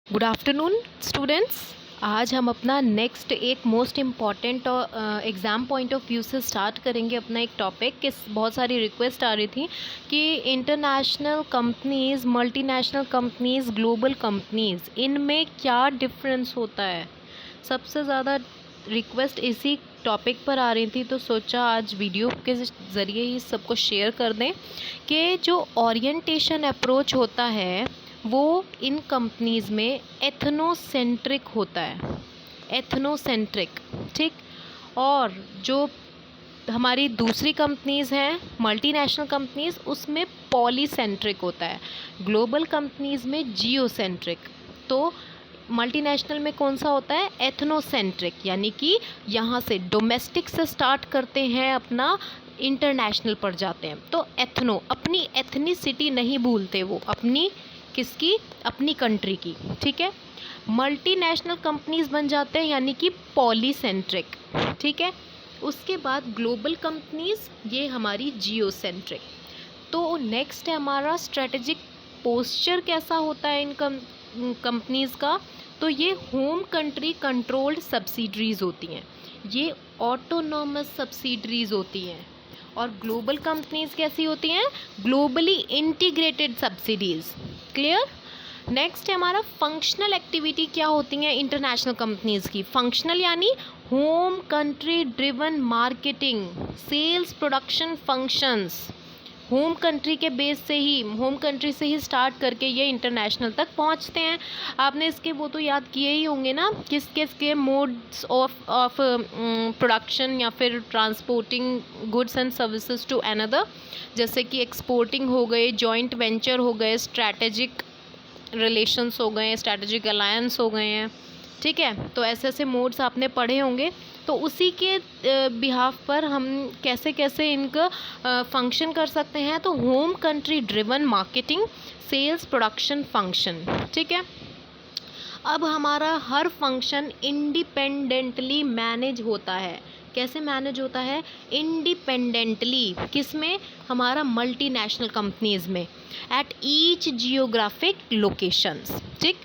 Good afternoon students. आज हम अपना नेक्स्ट एक most important exam point of view से स्टार्ट करेंगे अपना एक टॉपिक। किस बहुत सारी रिक्वेस्ट आ रही थी कि international companies, multinational companies, global companies, इनमें क्या डिफरेंस होता है। सबसे ज़्यादा रिक्वेस्ट इसी टॉपिक पर आ रही थी, तो सोचा आज वीडियो के ज़रिए ही सबको शेयर कर दें कि जो ओरिएंटेशन अप्रोच होता है वो इन कंपनीज़ में एथनोसेंट्रिक होता है, एथनोसेंट्रिक, ठीक। और जो हमारी दूसरी कंपनीज़ हैं, मल्टीनेशनल कंपनीज़, उसमें पॉलीसेंट्रिक होता है। ग्लोबल कंपनीज़ में जियोसेंट्रिक। तो मल्टीनेशनल में कौन सा होता है? एथनोसेंट्रिक, यानी कि यहाँ से डोमेस्टिक से स्टार्ट करते हैं, अपना इंटरनेशनल पर जाते हैं। तो एथनो, अपनी एथनिसिटी नहीं भूलते वो, अपनी किसकी? अपनी कंट्री की, ठीक है। मल्टीनेशनल कंपनीज बन जाते हैं यानी कि पॉलीसेंट्रिक, ठीक है। उसके बाद ग्लोबल कंपनीज, ये हमारी जियोसेंट्रिक। तो नेक्स्ट है हमारा स्ट्रेटेजिक पोस्चर कैसा होता है इन कंपनीज का। तो ये होम कंट्री कंट्रोल्ड सब्सिडरीज होती हैं, ये ऑटोनॉमस सब्सिडरीज होती हैं। और ग्लोबल कंपनीज कैसी होती हैं? Globally integrated subsidiaries. Clear. Next है हमारा फंक्शनल एक्टिविटी क्या होती हैं इंटरनेशनल कंपनीज की। फंक्शनल यानी home country driven marketing, sales, production functions. Home country के बेस से ही, होम कंट्री से ही स्टार्ट करके ये इंटरनेशनल तक पहुंचते हैं। आपने इसके वो तो याद किए ही होंगे ना, किस किस के मोड्स ऑफ प्रोडक्शन या फिर transporting goods and services to another, जैसे कि एक्सपोर्टिंग हो गए, जॉइंट वेंचर हो गए, स्ट्रैटेजिक रिलेशंस हो गए, स्ट्रैटेजिक अलायंस हो गए हैं, ठीक है। तो ऐसे ऐसे मोड्स आपने पढ़े होंगे। तो उसी के बिहाफ पर हम कैसे कैसे इनका फंक्शन कर सकते हैं। तो home country driven marketing, sales, production function, ठीक है। अब हमारा हर फंक्शन इंडिपेंडेंटली मैनेज होता है। कैसे मैनेज होता है? इंडिपेंडेंटली। किस में? हमारा मल्टीनेशनल कंपनीज में, एट ईच जियोग्राफिक लोकेशंस, ठीक।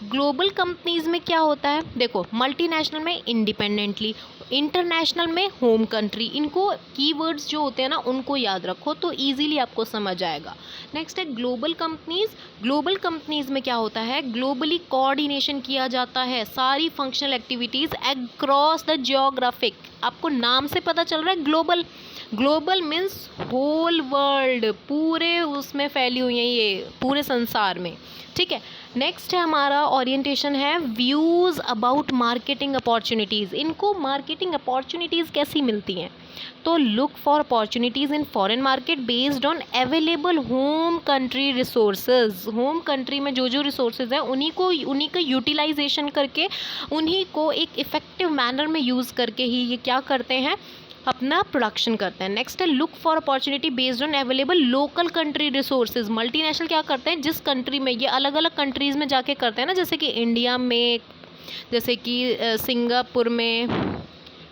ग्लोबल कंपनीज में क्या होता है? देखो, मल्टीनेशनल में इंडिपेंडेंटली, इंटरनेशनल में होम कंट्री। इनको कीवर्ड्स जो होते हैं ना, उनको याद रखो तो इजीली आपको समझ आएगा। नेक्स्ट है ग्लोबल कंपनीज। ग्लोबल कंपनीज में क्या होता है? ग्लोबली कोऑर्डिनेशन किया जाता है सारी functional activities across the geographic. आपको नाम से पता चल रहा है global. Global means whole world, पूरे उसमें फैली हुई है ये, पूरे संसार में, ठीक है। नेक्स्ट है हमारा ओरिएंटेशन है व्यूज़ अबाउट मार्केटिंग अपॉर्चुनिटीज़। इनको मार्केटिंग अपॉर्चुनिटीज़ कैसी मिलती हैं? तो look for opportunities in foreign market based on available home country resources. Home country में जो जो रिसोर्सेज हैं उन्हीं का यूटिलाइजेशन करके, उन्हीं को एक इफ़ेक्टिव मैनर में यूज़ करके ही ये क्या करते हैं? अपना प्रोडक्शन करते हैं। नेक्स्ट है look for opportunity based on available local country resources. Multinational क्या करते हैं? जिस कंट्री में, ये अलग अलग कंट्रीज़ में जाके करते हैं ना, जैसे कि इंडिया में, जैसे कि सिंगापुर में,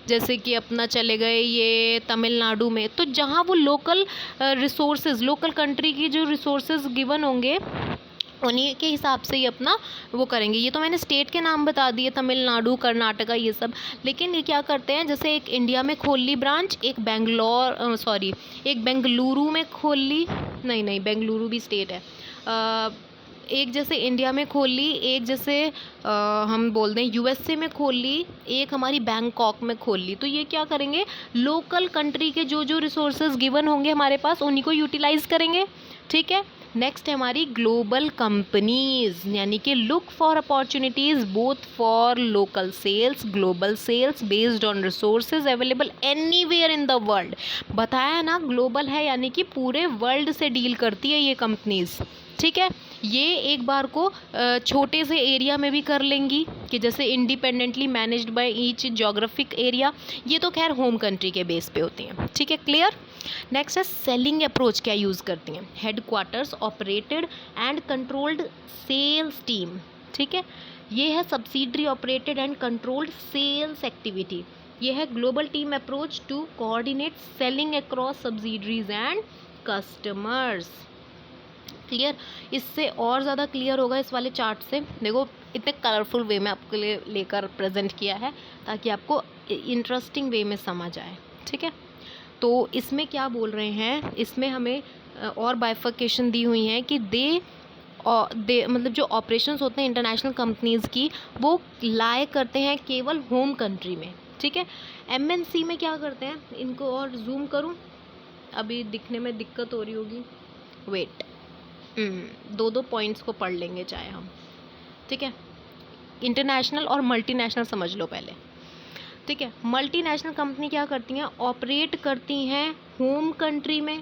जैसे कि अपना चले गए ये तमिलनाडु में। तो जहाँ वो लोकल रिसोर्सेज, लोकल कंट्री की जो रिसोर्सेज गिवन होंगे, उन्हीं के हिसाब से ही अपना वो करेंगे। ये तो मैंने स्टेट के नाम बता दिए, तमिलनाडु, कर्नाटका, ये सब। लेकिन ये क्या करते हैं? जैसे एक इंडिया में खोल ली ब्रांच, एक एक बेंगलुरु में खोल ली, नहीं बेंगलुरु भी स्टेट है। एक जैसे इंडिया में खोल ली, एक जैसे हम बोल दें यूएसए में खोल ली, एक हमारी बैंकॉक में खोल ली। तो ये क्या करेंगे? लोकल कंट्री के जो जो रिसोर्सेज गिवन होंगे हमारे पास, उन्हीं को यूटिलाइज करेंगे, ठीक है। नेक्स्ट है हमारी ग्लोबल कंपनीज, यानी कि look for opportunities both for local sales, global sales based on resources available anywhere in the world. बताया ना, ग्लोबल है यानी कि पूरे वर्ल्ड से डील करती है ये कंपनीज, ठीक है। ये एक बार को छोटे से एरिया में भी कर लेंगी, कि जैसे independently managed by each geographic area. ये तो खैर होम कंट्री के बेस पे होती हैं, ठीक है। क्लियर। नेक्स्ट है सेलिंग अप्रोच क्या यूज़ करती हैं? Headquarters operated and controlled sales team, ठीक है। ये है subsidiary operated and controlled sales activity. ये है global team approach to coordinate selling across subsidiaries and customers. Clear. इससे और ज़्यादा क्लियर होगा इस वाले चार्ट से। देखो, इतने कलरफुल वे में आपके लिए लेकर प्रेजेंट किया है ताकि आपको इंटरेस्टिंग वे में समझ आए, ठीक है। तो इसमें क्या बोल रहे हैं, इसमें हमें और बाइफर्केशन दी हुई है कि मतलब जो ऑपरेशंस होते हैं इंटरनेशनल कंपनीज़ की, वो लाए करते हैं केवल होम कंट्री में, ठीक है। एमएनसी में क्या करते हैं, इनको और जूम करूं, अभी दिखने में दिक्कत हो रही होगी, वेट, दो पॉइंट्स को पढ़ लेंगे चाहे हम, ठीक है। इंटरनेशनल और मल्टीनेशनल समझ लो पहले, ठीक है। मल्टीनेशनल कंपनी क्या करती हैं, ऑपरेट करती हैं होम कंट्री में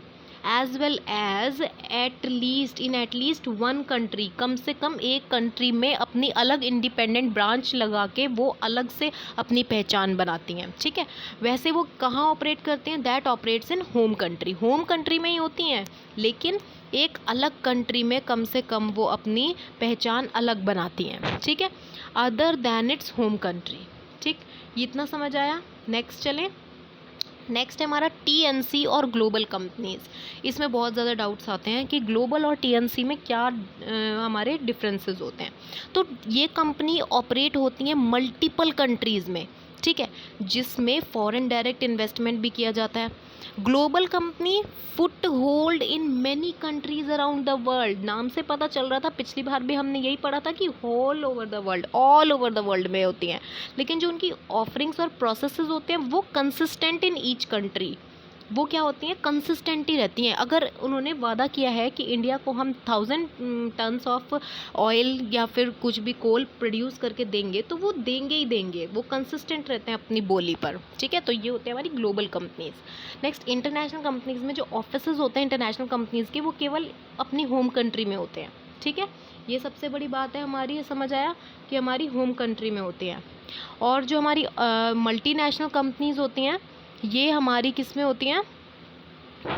as well as at least one country, कम से कम एक कंट्री में अपनी अलग इंडिपेंडेंट ब्रांच लगा के वो अलग से अपनी पहचान बनाती हैं, ठीक है। वैसे वो कहाँ ऑपरेट करते हैं, that operates in home country, home country में ही होती हैं, लेकिन एक अलग कंट्री में कम से कम वो अपनी पहचान अलग बनाती हैं, ठीक है, other than its home country, ठीक। ये इतना समझ आया। नेक्स्ट चलें। नेक्स्ट है हमारा टीएनसी और ग्लोबल कंपनीज़। इसमें बहुत ज़्यादा डाउट्स आते हैं कि ग्लोबल और टीएनसी में क्या हमारे डिफरेंसेस होते हैं। तो ये कंपनी ऑपरेट होती हैं मल्टीपल कंट्रीज़ में, ठीक है, जिसमें फॉरेन डायरेक्ट इन्वेस्टमेंट भी किया जाता है। Global company foot hold in many countries around the world, नाम से पता चल रहा था, पिछली बार भी हमने यही पढ़ा था कि ऑल ओवर द वर्ल्ड में होती हैं, लेकिन जो उनकी ऑफरिंग्स और प्रोसेसेस होते हैं वो कंसिस्टेंट इन ईच कंट्री, वो क्या होती हैं, कंसिस्टेंट ही रहती हैं। अगर उन्होंने वादा किया है कि इंडिया को हम 1000 टन्स ऑफ ऑयल या फिर कुछ भी कोल प्रोड्यूस करके देंगे, तो वो देंगे ही देंगे, वो कंसिस्टेंट रहते हैं अपनी बोली पर, ठीक है। तो ये होते हैं हमारी global companies. Next, international companies में जो ऑफिसेज होते हैं इंटरनेशनल कंपनीज़ के, वो केवल अपनी होम कंट्री में होते हैं, ठीक है। ये सबसे बड़ी बात है हमारी, ये समझ आया कि हमारी होम कंट्री में होती हैं। और जो हमारी मल्टीनेशनल कंपनीज़ होती हैं, ये हमारी किस में होती हैं,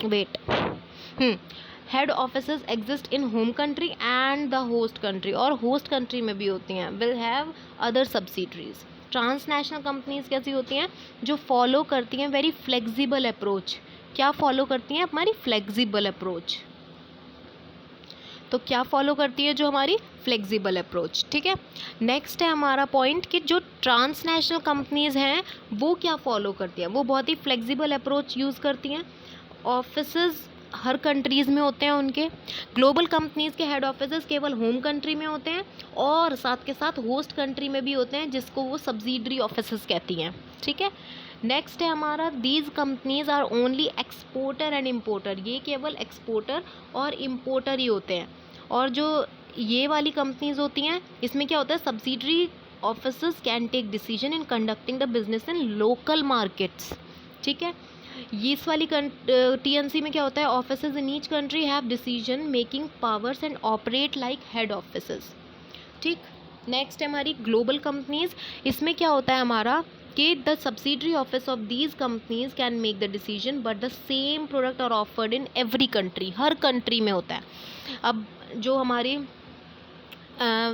wait, head offices exist in home country and the host country, और होस्ट कंट्री में भी होती हैं, will have other subsidiaries. Transnational companies कैसी होती हैं, जो फॉलो करती हैं वेरी फ्लेक्सिबल अप्रोच। क्या फॉलो करती हैं, हमारी फ्लेक्सिबल अप्रोच। तो क्या फॉलो करती है, जो हमारी फ्लेक्सिबल अप्रोच, ठीक है। नेक्स्ट है हमारा पॉइंट कि जो ट्रांसनेशनल कंपनीज़ हैं वो क्या फॉलो करती हैं, वो बहुत ही फ्लेक्सिबल अप्रोच यूज़ करती हैं। ऑफिसेज हर कंट्रीज़ में होते हैं उनके। ग्लोबल कंपनीज़ के हेड ऑफिसेज केवल होम कंट्री में होते हैं और साथ के साथ होस्ट कंट्री में भी होते हैं, जिसको वो सब्सिडरी ऑफिसेज कहती हैं, ठीक है। नेक्स्ट है हमारा, these companies are only exporter and importer, ये केवल एक्सपोर्टर और इम्पोर्टर ही होते हैं। और जो ये वाली कंपनीज होती हैं, इसमें क्या होता है, subsidiary officers can take decision in conducting the business in local markets, ठीक है। ये इस वाली टीएनसी में क्या होता है, officers in each country have decision making powers and operate like head officers, ठीक। नेक्स्ट है हमारी ग्लोबल कंपनीज। इसमें क्या होता है हमारा कि the subsidiary office of these companies can make the decision but the same product are offered in every country, हर कंट्री में होता है। अब जो हमारी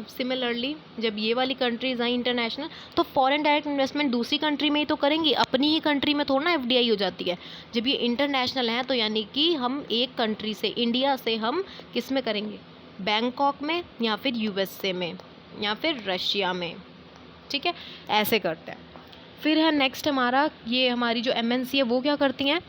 सिमिलरली जब ये वाली कंट्रीज आई इंटरनेशनल, तो फॉरेन डायरेक्ट इन्वेस्टमेंट दूसरी कंट्री में ही तो करेंगी, अपनी ही कंट्री में थोड़ा ना एफडीआई हो जाती है। जब ये इंटरनेशनल है तो यानी कि हम एक कंट्री से, इंडिया से हम किस में करेंगे, बैंकॉक में या फिर यूएसए में या फिर रशिया में, ठीक है, ऐसे करते हैं। फिर है नेक्स्ट हमारा, ये हमारी जो एमएनसी है वो क्या करती हैं,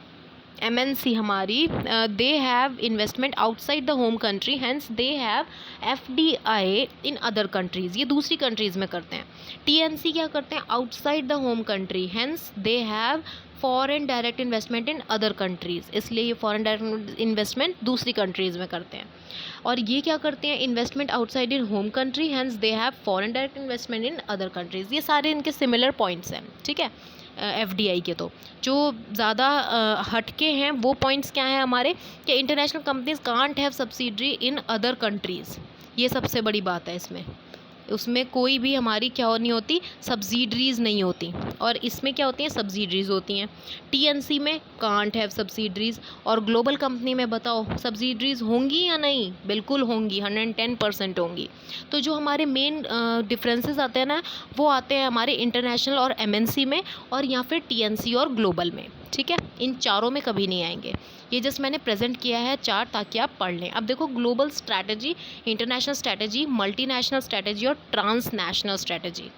एमएनसी हमारी they have investment outside the home country, hence they have FDI in other countries, ये दूसरी कंट्रीज़ में करते हैं। टीएनसी क्या करते हैं, outside the home country, hence they have foreign direct investment in other countries, इसलिए ये फॉरेन डायरेक्ट इन्वेस्टमेंट दूसरी कंट्रीज़ में करते हैं। और ये क्या करते हैं, investment outside in home country, hence they have foreign direct investment in other countries. ये सारे इनके सिमिलर पॉइंट्स हैं, ठीक है, एफडीआई के। तो जो ज़्यादा हटके हैं वो पॉइंट्स क्या हैं हमारे, कि international companies can't have subsidiary in other countries, ये सबसे बड़ी बात है इसमें। उसमें कोई भी हमारी क्या नहीं होती, सब्सिडरीज़ नहीं होती, और इसमें क्या होती हैं, सब्सिडरीज़ होती हैं। टीएनसी में कांट हैव सब्सिडरीज़, और ग्लोबल कंपनी में बताओ सब्सिडरीज़ होंगी या नहीं, बिल्कुल होंगी, 110% होंगी। तो जो हमारे मेन डिफरेंसेस आते हैं ना, वो आते हैं हमारे इंटरनेशनल और एमएनसी में, और या फिर टीएनसी और ग्लोबल में, ठीक है, इन चारों में कभी नहीं आएंगे। ये जस्ट मैंने प्रेजेंट किया है चार्ट ताकि आप पढ़ लें। अब देखो, global strategy, international strategy, multinational strategy और ट्रांसनेशनल स्ट्रैटेजी।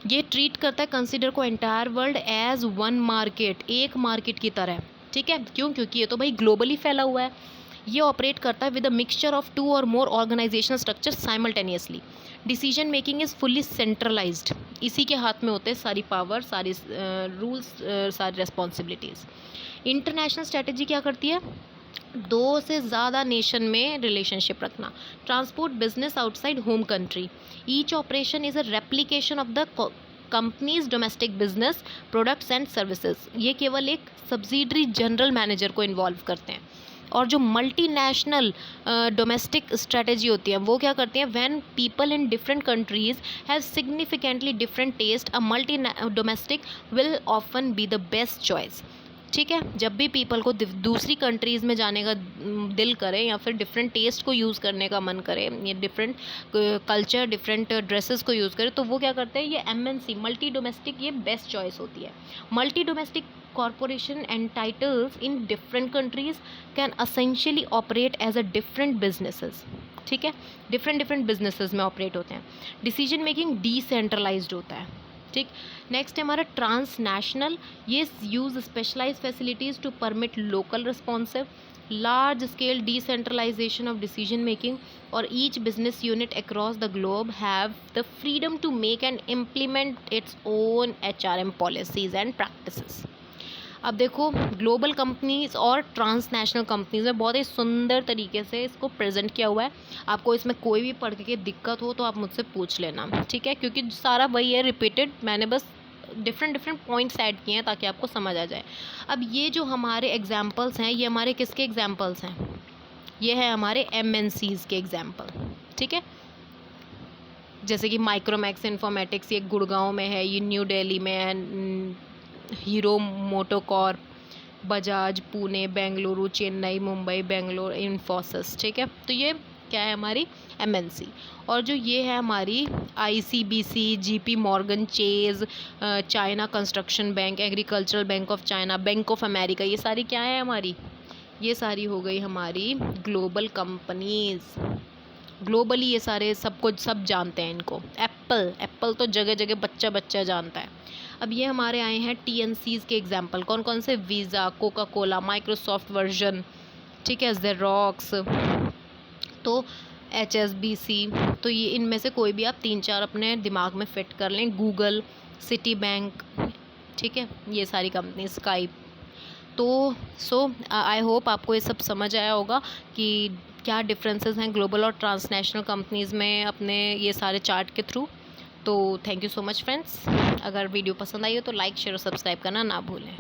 ये ट्रीट करता है कंसिडर को entire world as one market, एक मार्केट की तरह। ठीक है, क्यों? क्योंकि ये तो भाई ग्लोबली फैला हुआ है। ये ऑपरेट करता है विद अ मिक्सचर ऑफ 2 और more organisational structure simultaneously. Decision making is fully centralised, इसी के हाथ में होते हैं सारी पावर, सारी रूल्स, सारी रेस्पॉन्सिबिलिटीज़। इंटरनेशनल स्ट्रेटजी क्या करती है? 2 से ज़्यादा नेशन में रिलेशनशिप रखना। Transport business outside home country. Each operation is a replication of the companies domestic business products and services. ये केवल एक सब्सिडरी जनरल मैनेजर को इन्वॉल्व करते हैं। और जो मल्टीनेशनल डोमेस्टिक स्ट्रेटजी होती है वो क्या करती हैं? When people in different countries have significantly different taste, a multi domestic will often be the best choice. ठीक है, जब भी पीपल को दूसरी कंट्रीज़ में जाने का दिल करे या फिर डिफरेंट टेस्ट को यूज़ करने का मन करे, या डिफरेंट कल्चर, डिफरेंट ड्रेसेस को यूज़ करे, तो वो क्या करते हैं? ये MNC मल्टी डोमेस्टिक ये बेस्ट चॉइस होती है। Multi domestic corporation entitles in different countries can essentially operate as a different businesses। ठीक है, डिफरेंट बिजनेसेस में ऑपरेट होते हैं। डिसीजन मेकिंग डिसेंट्रलाइज्ड होता है। ठीक, नेक्स्ट है हमारा ट्रांसनेशनल। ये use specialised facilities to permit local responsive large scale decentralisation of decision making, और each business unit across the globe have the freedom to make and implement its own HRM policies and practices. अब देखो, global companies और transnational companies में बहुत ही सुंदर तरीके से इसको प्रेजेंट किया हुआ है। आपको इसमें कोई भी पढ़ के दिक्कत हो तो आप मुझसे पूछ लेना, ठीक है, क्योंकि सारा वही है रिपीटेड, मैंने बस डिफरेंट पॉइंट्स ऐड किए हैं ताकि आपको समझ आ जाए। अब ये जो हमारे एग्जाम्पल्स हैं, ये हमारे किसके एग्जाम्पल्स हैं? ये है हमारे MNCs के एग्जाम्पल। ठीक है, जैसे कि माइक्रोमैक्स इन्फॉर्मेटिक्स, ये गुड़गांव में है, ये न्यू दिल्ली में है, हीरो मोटोकॉर्प, बजाज पुणे, बेंगलुरु, चेन्नई, मुंबई, बेंगलोर, इन्फोसिस। ठीक है, तो ये क्या है? हमारी MNC। और जो ये है हमारी ICBC, GP Morgan chase, China construction bank, agricultural bank of China, bank of America, ये सारी क्या है हमारी? ये सारी हो गई हमारी ग्लोबल कंपनीज। ग्लोबली ये सारे सब जानते हैं इनको। एप्पल तो जगह जगह बच्चा जानता है। अब ये हमारे आए हैं TNCs के एग्जाम्पल। कौन कौन से? Visa, Coca Cola, Microsoft version, ठीक है, ज़ेरोक्स, तो HSBC। तो ये इनमें से कोई भी आप 3-4 अपने दिमाग में फिट कर लें। गूगल, सिटी बैंक, ठीक है, ये सारी कंपनी, स्काइप। तो आई होप आपको ये सब समझ आया होगा कि क्या डिफरेंसेस हैं ग्लोबल और ट्रांसनेशनल कंपनीज़ में अपने ये सारे चार्ट के थ्रू। तो thank you so much friends. अगर वीडियो पसंद आई हो तो लाइक, शेयर और सब्सक्राइब करना ना भूलें।